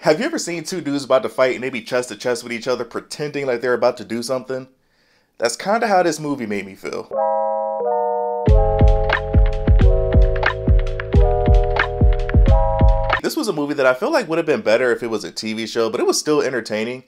Have you ever seen two dudes about to fight and they be chest to chest with each other pretending like they're about to do something? That's kinda how this movie made me feel. This was a movie that I feel like would have been better if it was a TV show, but it was still entertaining.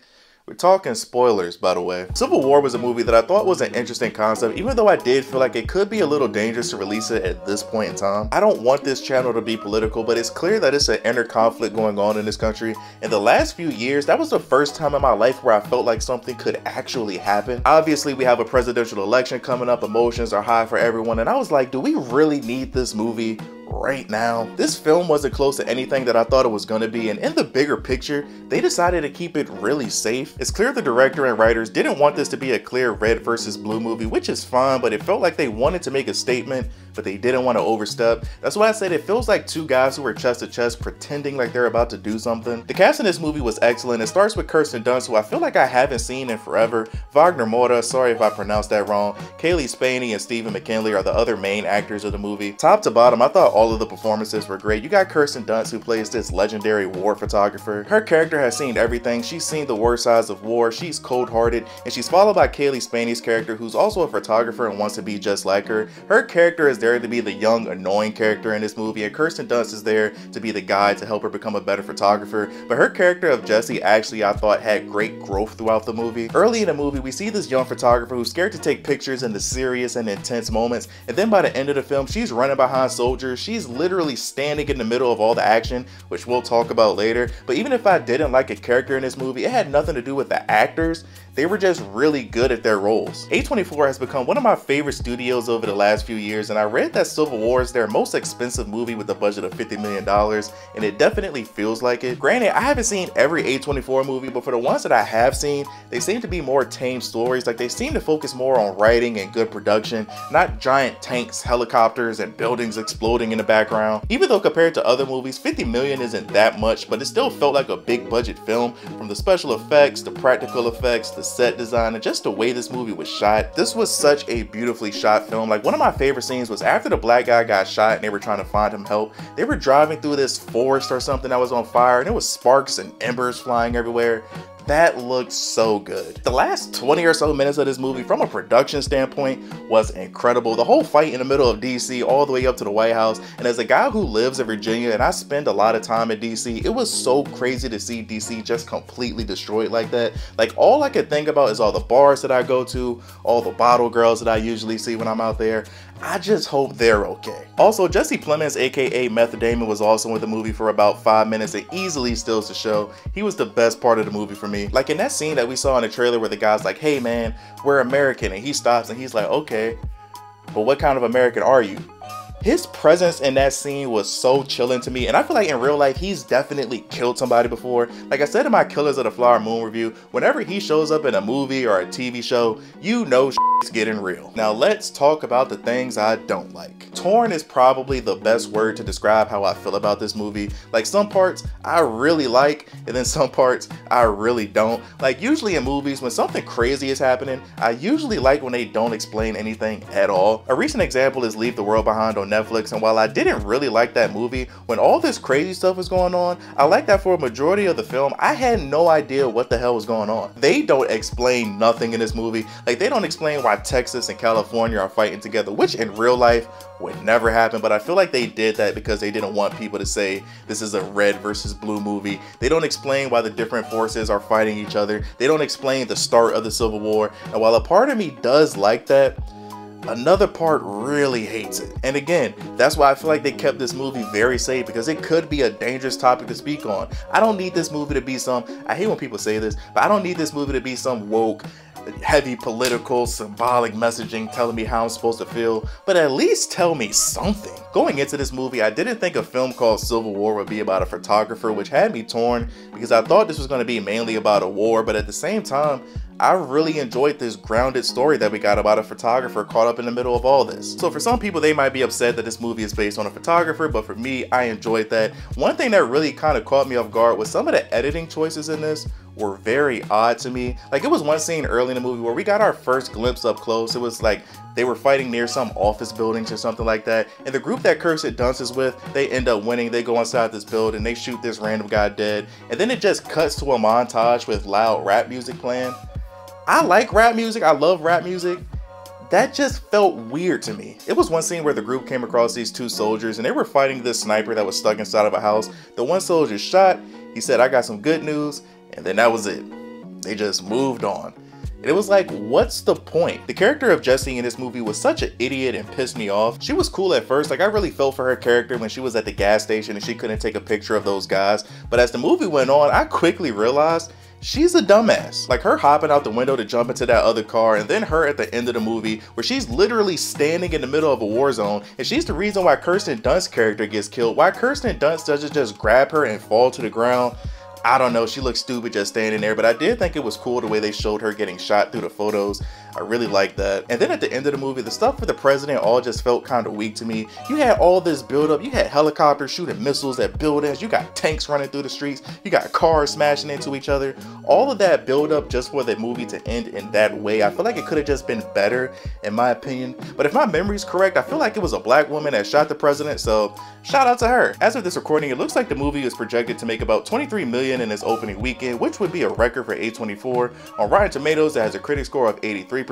We're talking spoilers, by the way. Civil War was a movie that I thought was an interesting concept, even though I did feel like it could be a little dangerous to release it at this point in time. I don't want this channel to be political, but it's clear that it's an inner conflict going on in this country. In the last few years, that was the first time in my life where I felt like something could actually happen. Obviously, we have a presidential election coming up, emotions are high for everyone, and I was like, do we really need this movie right now? This film wasn't close to anything that I thought it was going to be, and in the bigger picture, they decided to keep it really safe. It's clear the director and writers didn't want this to be a clear red versus blue movie, which is fine, but it felt like they wanted to make a statement, but they didn't want to overstep. That's why I said it feels like two guys who were chest to chest pretending like they're about to do something. The cast in this movie was excellent. It starts with Kirsten Dunst, who I feel like I haven't seen in forever. Wagner Moura, sorry if I pronounced that wrong. Kaylee Spaney and Stephen McKinley are the other main actors of the movie. Top to bottom, I thought all of the performances were great. You got Kirsten Dunst, who plays this legendary war photographer. Her character has seen everything. She's seen the worst sides of war. She's cold-hearted, and she's followed by Kaylee Spaney's character, who's also a photographer and wants to be just like her. Her character is there to be the young, annoying character in this movie, and Kirsten Dunst is there to be the guide to help her become a better photographer. But her character of Jessie actually, I thought, had great growth throughout the movie. Early in the movie, we see this young photographer who's scared to take pictures in the serious and intense moments, and then by the end of the film, she's running behind soldiers. She's literally standing in the middle of all the action, which we'll talk about later. But even if I didn't like a character in this movie, it had nothing to do with the actors. They were just really good at their roles. A24 has become one of my favorite studios over the last few years, and I read that Civil War is their most expensive movie with a budget of $50 million, and it definitely feels like it. Granted, I haven't seen every A24 movie, but for the ones that I have seen, they seem to be more tame stories. Like, they seem to focus more on writing and good production, not giant tanks, helicopters, and buildings exploding in the background. Even though compared to other movies, 50 million isn't that much, but it still felt like a big budget film, from the special effects, the practical effects, the set design, and just the way this movie was shot. This was such a beautifully shot film. Like, one of my favorite scenes was after the black guy got shot and they were trying to find him help. They were driving through this forest or something that was on fire, and there was sparks and embers flying everywhere. That looked so good. The last 20 or so minutes of this movie, from a production standpoint, was incredible. The whole fight in the middle of DC all the way up to the White House, and as a guy who lives in Virginia and I spend a lot of time in DC, it was so crazy to see DC just completely destroyed like that. Like, all I could think about is all the bars that I go to, all the bottle girls that I usually see when I'm out there. I just hope they're okay. Also, Jesse Plemons, aka Meth Damon, was also in the movie for about 5 minutes and easily steals the show. He was the best part of the movie for me. Like in that scene that we saw in the trailer where the guy's like, hey man, we're American, and he stops and he's like, okay, but what kind of American are you? His presence in that scene was so chilling to me, and I feel like in real life he's definitely killed somebody before. Like I said in my Killers of the Flower Moon review, whenever he shows up in a movie or a TV show, you know shit's getting real. Now let's talk about the things I don't like. Torn is probably the best word to describe how I feel about this movie. Like, some parts I really like, and then some parts I really don't. Like, usually in movies, when something crazy is happening, I usually like when they don't explain anything at all. A recent example is Leave the World Behind on Netflix, and while I didn't really like that movie, when all this crazy stuff was going on, I liked that for a majority of the film, I had no idea what the hell was going on. They don't explain nothing in this movie. Like, they don't explain why Texas and California are fighting together, which in real life would never happen, but I feel like they did that because they didn't want people to say this is a red versus blue movie. They don't explain why the different forces are fighting each other. They don't explain the start of the Civil War, and while a part of me does like that, another part really hates it. And again, that's why I feel like they kept this movie very safe, because it could be a dangerous topic to speak on. I don't need this movie to be some, I hate when people say this, but I don't need this movie to be some woke, heavy political, symbolic messaging telling me how I'm supposed to feel, but at least tell me something. Going into this movie, I didn't think a film called Civil War would be about a photographer, which had me torn because I thought this was going to be mainly about a war, but at the same time, I really enjoyed this grounded story that we got about a photographer caught up in the middle of all this. So for some people, they might be upset that this movie is based on a photographer, but for me, I enjoyed that. One thing that really kind of caught me off guard was some of the editing choices in this were very odd to me. Like, it was one scene early in the movie where we got our first glimpse up close. It was like they were fighting near some office buildings or something like that. And the group that Kirsten Dunst is with, they end up winning. They go inside this building, they shoot this random guy dead. And then it just cuts to a montage with loud rap music playing. I like rap music, I love rap music. That just felt weird to me. It was one scene where the group came across these two soldiers and they were fighting this sniper that was stuck inside of a house. The one soldier shot, he said, "I got some good news," and then that was it. They just moved on. And it was like, what's the point? The character of Jessie in this movie was such an idiot and pissed me off. She was cool at first, like I really felt for her character when she was at the gas station and she couldn't take a picture of those guys. But as the movie went on, I quickly realized she's a dumbass. Like her hopping out the window to jump into that other car, and then her at the end of the movie where she's literally standing in the middle of a war zone, and she's the reason why Kirsten Dunst's character gets killed. Why Kirsten Dunst doesn't just grab her and fall to the ground, I don't know. She looked stupid just standing there, but I did think it was cool the way they showed her getting shot through the photos. I really liked that. And then at the end of the movie, the stuff for the president all just felt kind of weak to me. You had all this buildup. You had helicopters shooting missiles at buildings. You got tanks running through the streets. You got cars smashing into each other. All of that buildup just for the movie to end in that way. I feel like it could have just been better, in my opinion. But if my memory's correct, I feel like it was a black woman that shot the president, so shout out to her. As of this recording, it looks like the movie is projected to make about $23 million in its opening weekend, which would be a record for A24. On Rotten Tomatoes, it has a critic score of 83%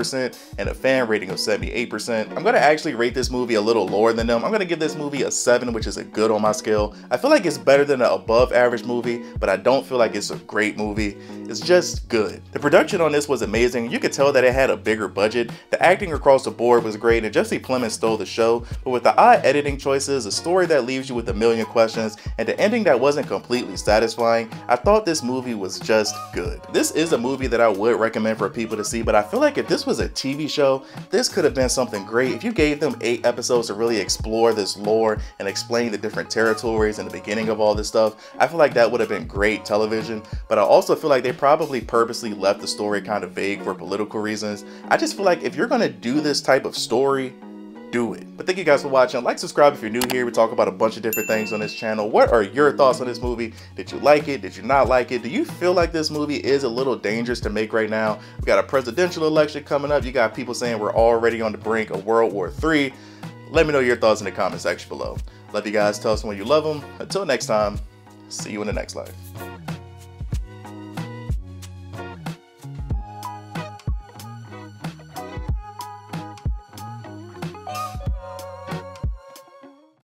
and a fan rating of 78%. I'm gonna actually rate this movie a little lower than them. I'm gonna give this movie a 7, which is a good on my scale. I feel like it's better than an above average movie, but I don't feel like it's a great movie. It's just good. The production on this was amazing. You could tell that it had a bigger budget. The acting across the board was great, and Jesse Plemons stole the show, but with the odd editing choices, a story that leaves you with a million questions, and the ending that wasn't completely satisfying, I thought this movie was just good. This is a movie that I would recommend for people to see, but I feel like if this was a TV show, this could have been something great. If you gave them 8 episodes to really explore this lore and explain the different territories and the beginning of all this stuff, I feel like that would have been great television. But I also feel like they probably purposely left the story kind of vague for political reasons. I just feel like if you're gonna do this type of story, do it. But thank you guys for watching. Like, subscribe if you're new here. We talk about a bunch of different things on this channel. What are your thoughts on this movie? Did you like it? Did you not like it? Do you feel like this movie is a little dangerous to make right now? We got a presidential election coming up. You got people saying we're already on the brink of World War III. Let me know your thoughts in the comment section below. Love you guys. Tell someone you love them. Until next time, see you in the next life.